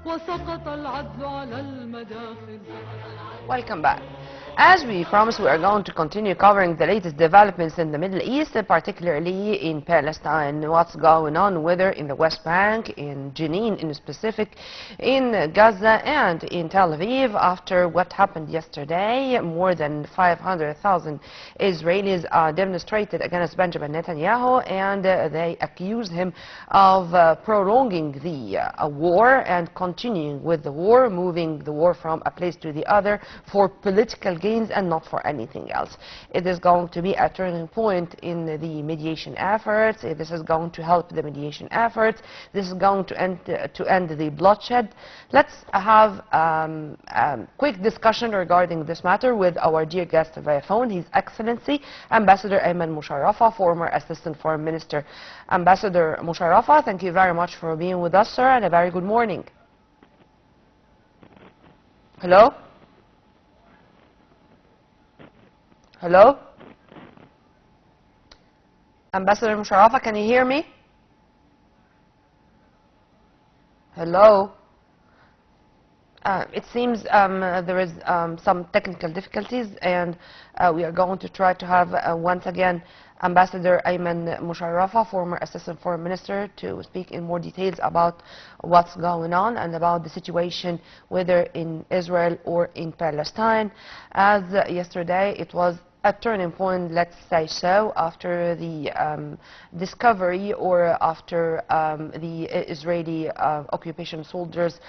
وسقط العدل على المداخل. Welcome back. As we promised, we are going to continue covering the latest developments in the Middle East, particularly in Palestine, what's going on, whether in the West Bank, in Jenin in specific, in Gaza and in Tel Aviv, after what happened yesterday. More than 500,000 Israelis demonstrated against Benjamin Netanyahu, and they accused him of prolonging the war and continuing with the war, moving the war from a place to the other for political gains and not for anything else. It is going to be a turning point in the mediation efforts. This is going to help the mediation efforts. This is going to end the bloodshed. Let's have a quick discussion regarding this matter with our dear guest via phone, His Excellency Ambassador Ayman Mosharafa, former Assistant Foreign Minister. Ambassador Mosharafa, thank you very much for being with us, sir, and a very good morning. Hello? Hello? Ambassador Mosharafa, can you hear me? Hello? It seems there is some technical difficulties, and we are going to try to have once again Ambassador Ayman Mosharafa, former Assistant Foreign Minister, to speak in more details about what's going on and about the situation whether in Israel or in Palestine. As yesterday it was a turning point, let's say so, after the discovery, or after the Israeli occupation soldiers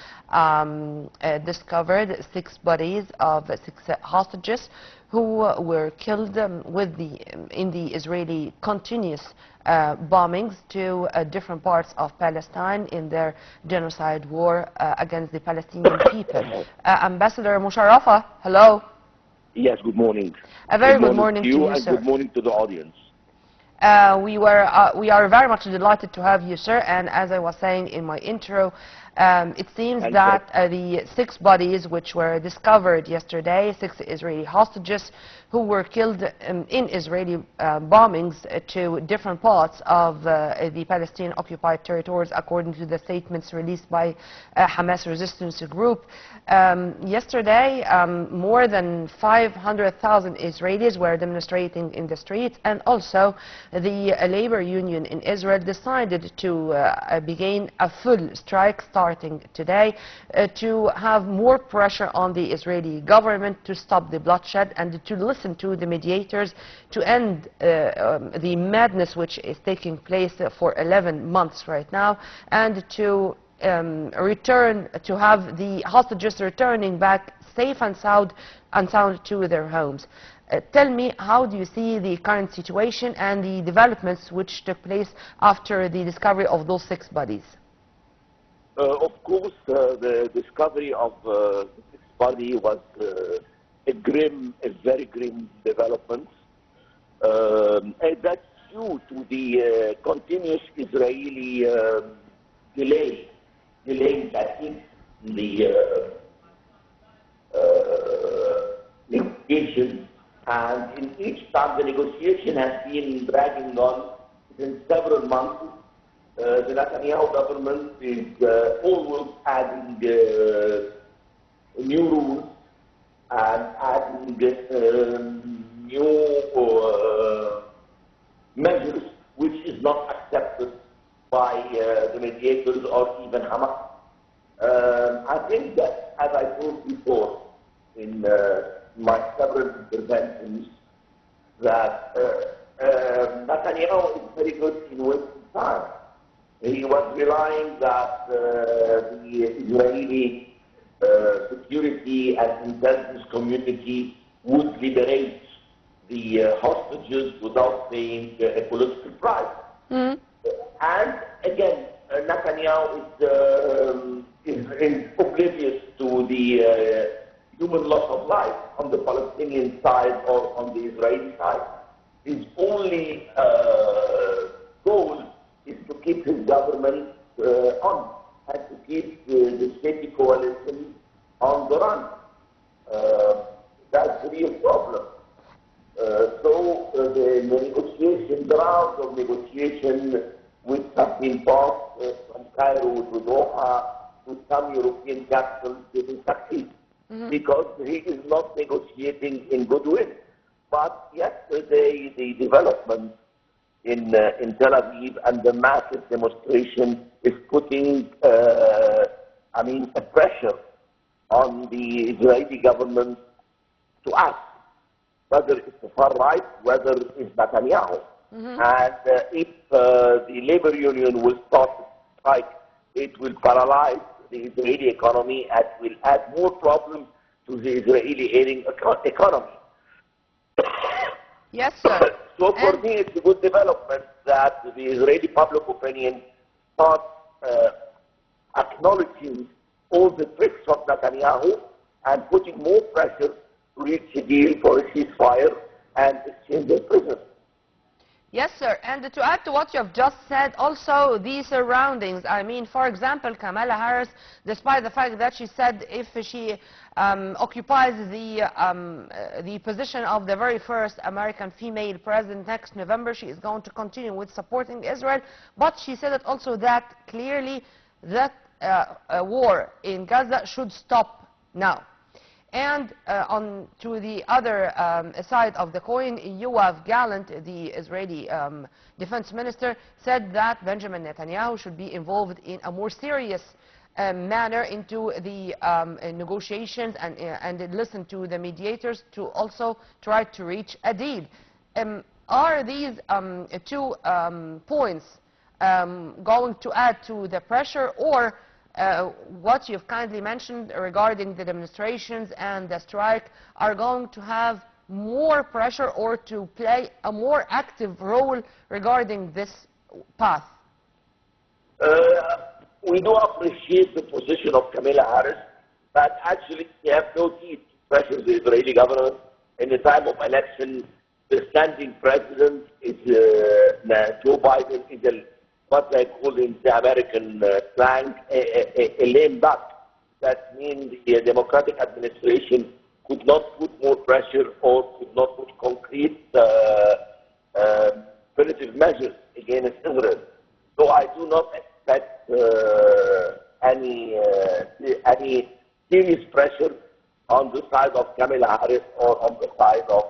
discovered 6 bodies of 6 hostages who were killed in the Israeli continuous bombings to different parts of Palestine in their genocide war against the Palestinian people. Ambassador Mosharafa, hello. Yes, good morning. A very good morning to you, and sir. good morning to the audience. We are very much delighted to have you, sir, and as I was saying in my intro, it seems that the 6 bodies which were discovered yesterday, 6 Israeli hostages who were killed in Israeli bombings to different parts of the Palestinian occupied territories, according to the statements released by Hamas resistance group. Yesterday, more than 500,000 Israelis were demonstrating in the streets, and also the labor union in Israel decided to begin a full strike starting today to have more pressure on the Israeli government to stop the bloodshed and to listen to the mediators to end the madness which is taking place for 11 months right now, and to return, to have the hostages returning back safe and sound to their homes. Tell me, how do you see the current situation and the developments which took place after the discovery of those 6 bodies? Of course, the discovery of the 6th body was a very grim development. And that's due to the continuous Israeli delaying tactics in the negotiations. And in each time the negotiation has been dragging on since several months. The Netanyahu government is always adding new rules and adding new measures, which is not accepted by the mediators or even Hamas. I think that, as I told before in my several interventions, that Netanyahu is very good in wasting time. He was relying that the Israeli security and intelligence community would liberate the hostages without paying a political price. Mm. And again, Netanyahu is oblivious to the human loss of life on the Palestinian side or on the Israeli side. His only goal is to keep his government on and to keep the state coalition on the run. That's the real problem. So the negotiation, the rounds of negotiation which have been passed from Cairo to Doha to some European capitals didn't succeed because he is not negotiating in goodwill. But yesterday, the development in Tel Aviv and the massive demonstration is putting, a pressure on the Israeli government to act, whether it's the far right, whether it's Netanyahu. And if the labor union will start to strike, it will paralyze the Israeli economy and will add more problems to the Israeli ailing economy. Yes, sir. So for me, it's a good development that the Israeli public opinion starts acknowledging all the tricks of Netanyahu and putting more pressure to reach a deal for a ceasefire and exchange of prisoners. Yes, sir. And to add to what you have just said, also the surroundings. I mean, for example, Kamala Harris, despite the fact that she said if she occupies the position of the very first American female president next November, she is going to continue with supporting Israel. But she said it also that clearly that war in Gaza should stop now. And on to the other side of the coin, Yoav Gallant, the Israeli defense minister, said that Benjamin Netanyahu should be involved in a more serious manner into the negotiations and listen to the mediators to also try to reach a deal. Are these two points going to add to the pressure, or what you've kindly mentioned regarding the demonstrations and the strike are going to have more pressure or to play a more active role regarding this path? We do appreciate the position of Kamala Harris, but actually we have no need to pressure the Israeli government. In the time of election, the standing president is Joe Biden, is what they call in the American slang a lame duck. That means the Democratic administration could not put more pressure or could not put concrete punitive measures against Israel. So I do not expect any serious pressure on the side of Kamala Harris or on the side of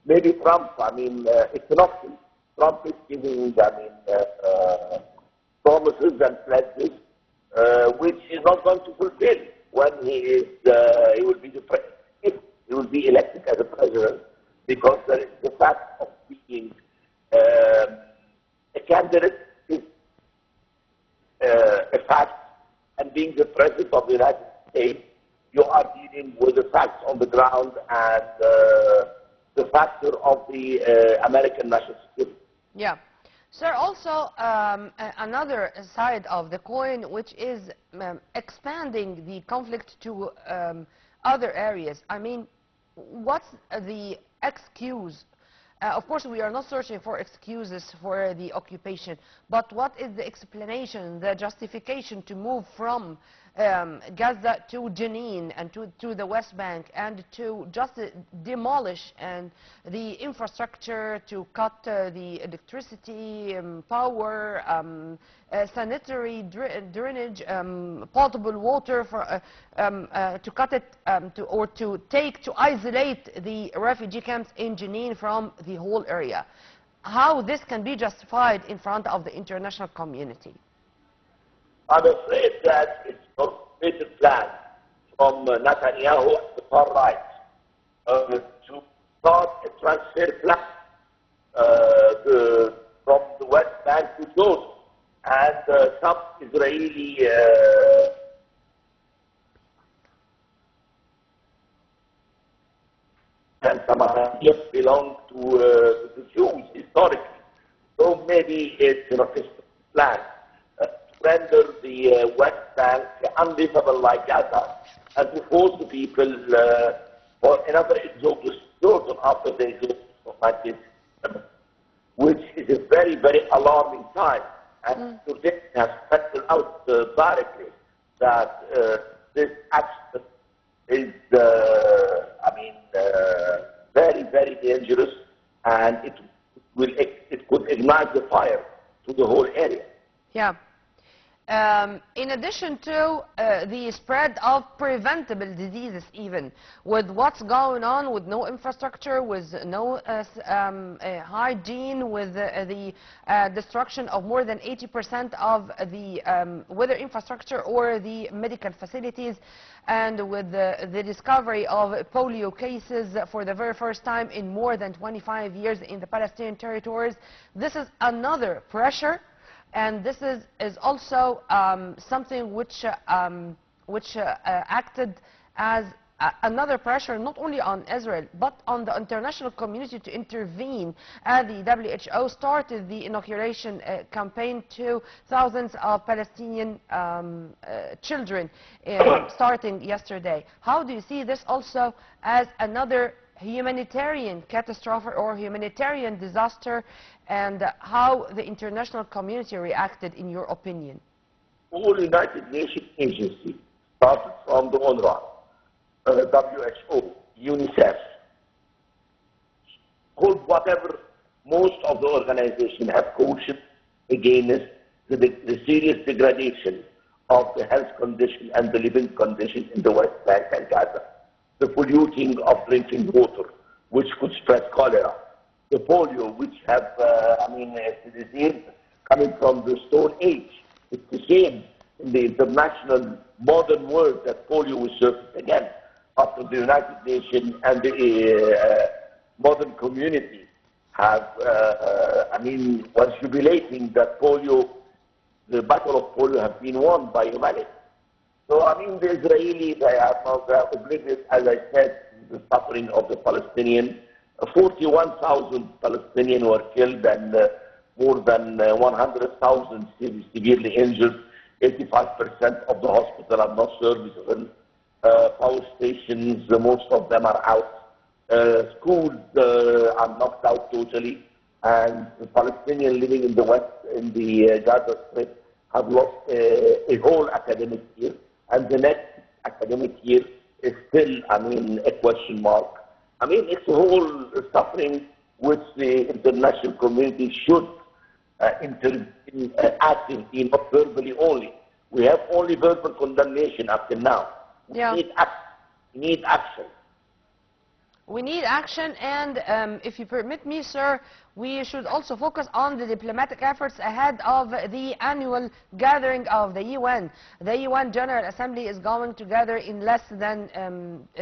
maybe Trump. I mean, it's an option. Trump is giving, promises and pledges which he's not going to fulfill when he will be if he will be elected as a president, because there is the fact of being a candidate is a fact, and being the president of the United States, you are dealing with the facts on the ground and the factor of the American national security. Yeah. Sir, also another side of the coin, which is expanding the conflict to other areas. I mean, what's the excuse? Of course, we are not searching for excuses for the occupation, but what is the explanation, the justification to move from Gaza to Jenin and to the West Bank, and to just demolish and the infrastructure, to cut the electricity, power, sanitary drainage, potable water, for, to cut it, to isolate the refugee camps in Jenin from the whole area? How this can be justified in front of the international community? I'm afraid that it's a complicated plan from Netanyahu and the far right to start a transfer plan from the West Bank to Jordan. And some Israeli and some Arabians belong to the Jews historically. So maybe it's an official plan. Render the West Bank unlivable like Gaza, and to force the people for another exodus Jordan after the exodus of 1967, which is a very, very alarming time. And today has spelled out directly that this action is, very, very dangerous, and it could ignite the fire to the whole area. Yeah. In addition to the spread of preventable diseases, even with what's going on, with no infrastructure, with no hygiene, with the destruction of more than 80% of the whether infrastructure or the medical facilities, and with the discovery of polio cases for the very first time in more than 25 years in the Palestinian territories, this is another pressure. And this is also something which acted as another pressure not only on Israel but on the international community to intervene, as the WHO started the inoculation campaign to thousands of Palestinian children starting yesterday. How do you see this also as another humanitarian catastrophe or humanitarian disaster, and how the international community reacted, in your opinion? All United Nations agencies, started from the UNRWA, WHO, UNICEF, whatever, most of the organizations have cautioned against the serious degradation of the health condition and the living condition in the West Bank and Gaza. The polluting of drinking water, which could spread cholera. The polio, which have, it's a disease coming from the Stone Age. It's the same in the international modern world that polio will surface again after the United Nations and the modern community have, was jubilating that polio, the battle of polio has been won by humanity. So, the Israelis, they are oblivious, as I said, to the suffering of the Palestinians. 41,000 Palestinians were killed and more than 100,000 severely injured. 85% of the hospitals are not serviceable. Power stations, most of them are out. Schools are knocked out totally. And the Palestinians living in the West, in the Gaza Strip, have lost a whole academic year. And the next academic year is still, a question mark. It's a whole suffering which the international community should intervene actively, not verbally only. We have only verbal condemnation up to now. Yeah. We need action. We need action, and if you permit me, sir, we should also focus on the diplomatic efforts ahead of the annual gathering of the UN. The UN General Assembly is going to gather in less than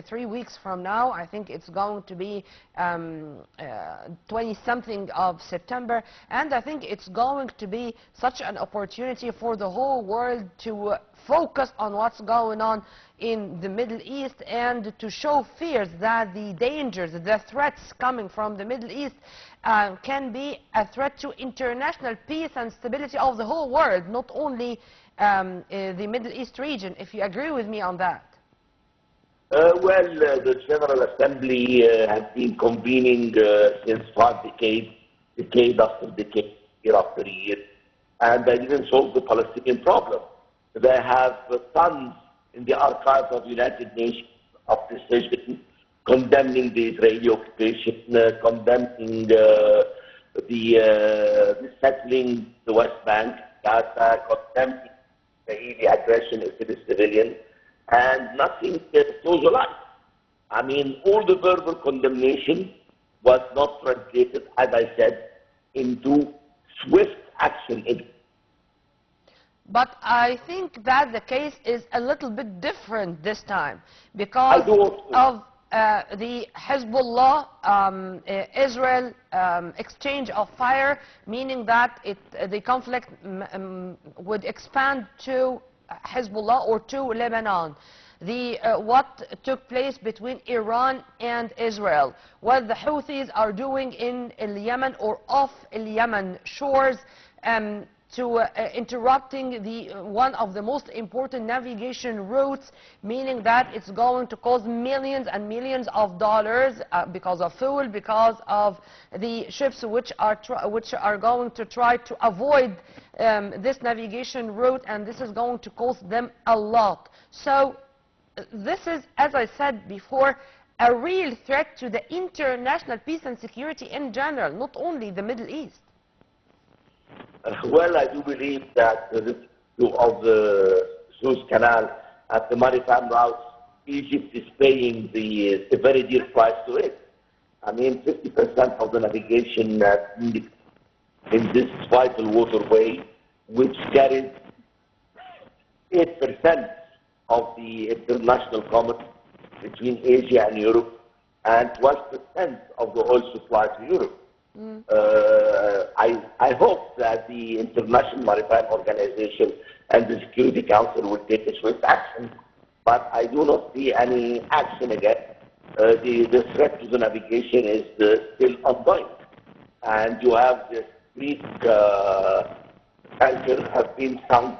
3 weeks from now. I think it's going to be 20-something of September, and I think it's going to be such an opportunity for the whole world to focus on what's going on in the Middle East and to show fears that the dangers, the threats coming from the Middle East can be a threat to international peace and stability of the whole world, not only the Middle East region, if you agree with me on that. The General Assembly has been convening since 5 decades, decade after decade, year after year, and they didn't solve the Palestinian problem. They have tons in the archives of the United Nations of decisions condemning the Israeli occupation, condemning the settling the West Bank, Gaza, condemning Israeli aggression against the civilians, and nothing shows a lot. All the verbal condemnation was not translated, as I said, into swift action. But I think that the case is a little bit different this time because of the Hezbollah Israel exchange of fire, meaning that the conflict would expand to Hezbollah or to Lebanon. What took place between Iran and Israel, what the Houthis are doing in Yemen or off Yemen shores, to interrupting one of the most important navigation routes, meaning that it's going to cost millions and millions of dollars because of fuel, because of the ships which are going to try to avoid this navigation route, and this is going to cost them a lot. So this is, as I said before, a real threat to the international peace and security in general, not only the Middle East. I do believe that of the Suez Canal at the maritime routes, Egypt is paying a very dear price to it. I mean, 50% of the navigation in this vital waterway, which carries 8% of the international commerce between Asia and Europe, and 12% of the oil supply to Europe. I hope that the International Maritime Organization and the Security Council will take a swift action, but I do not see any action again. The threat to the navigation is still ongoing, and you have this Greek tankers have been sunk,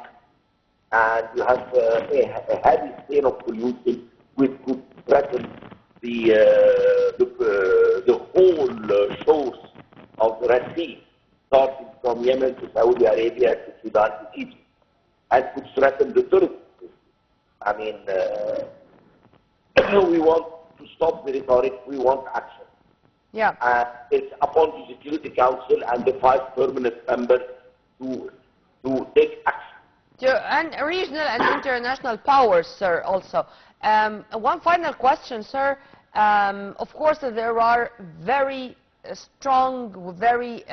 and you have a heavy stain of pollution which could threaten the whole shores of the Red Sea, starting from Yemen to Saudi Arabia to Sudan to Egypt, and could threaten the tourism. I mean, we want to stop the rhetoric, we want action. Yeah. It's upon the Security Council and the 5 permanent members to take action. And regional and international powers, sir, also. One final question, sir. Of course, there are very strong, very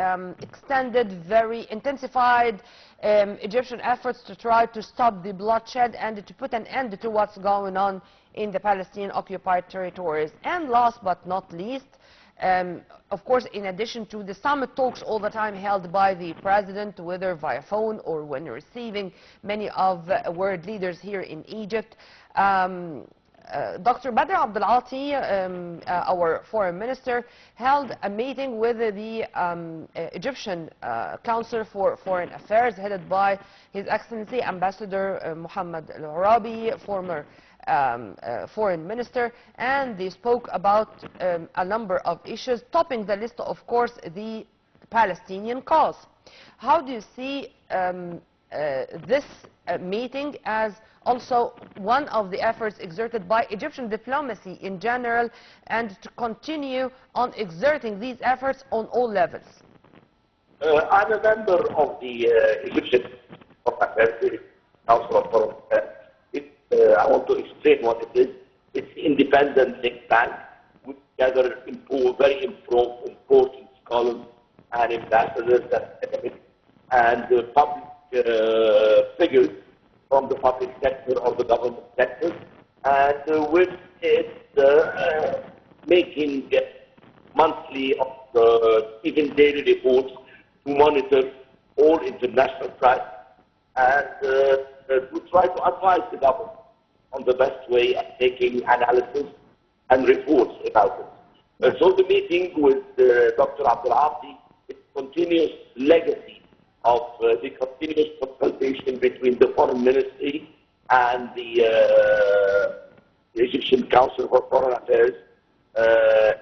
extended, very intensified Egyptian efforts to try to stop the bloodshed and to put an end to what's going on in the Palestinian-occupied territories. And last but not least, of course, in addition to the summit talks all the time held by the president, whether via phone or when receiving many of world leaders here in Egypt, Dr. Badr Abdel-Ati, our foreign minister, held a meeting with the Egyptian Council for Foreign Affairs, headed by His Excellency Ambassador Mohammed Al-Arabi, former foreign minister, and they spoke about a number of issues, topping the list, of course, the Palestinian cause. How do you see this meeting as also one of the efforts exerted by Egyptian diplomacy in general, and to continue on exerting these efforts on all levels? I'm a member of the Egyptian Council of Foreign Affairs. I want to explain what it is. It's an independent think tank which gather very important scholars and ambassadors and academics and public figures from the public sector or the government sector, and with it making monthly or even daily reports to monitor all international crises and to try to advise the government on the best way of taking analysis and reports about it. So the meeting with Dr. Abdel-Ati is a continuous legacy of the continuous consultation between the Foreign Ministry and the Egyptian Council for Foreign Affairs,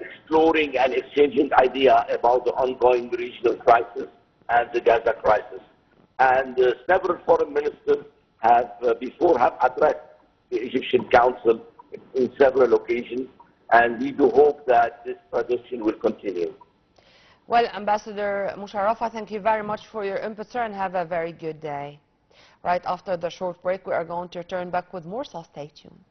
exploring and exchanging ideas about the ongoing regional crisis and the Gaza crisis. And several foreign ministers have addressed the Egyptian Council in several occasions, and we do hope that this tradition will continue. Well, Ambassador Mosharafa, thank you very much for your input, sir, and have a very good day. Right after the short break, we are going to return back with more, so stay tuned.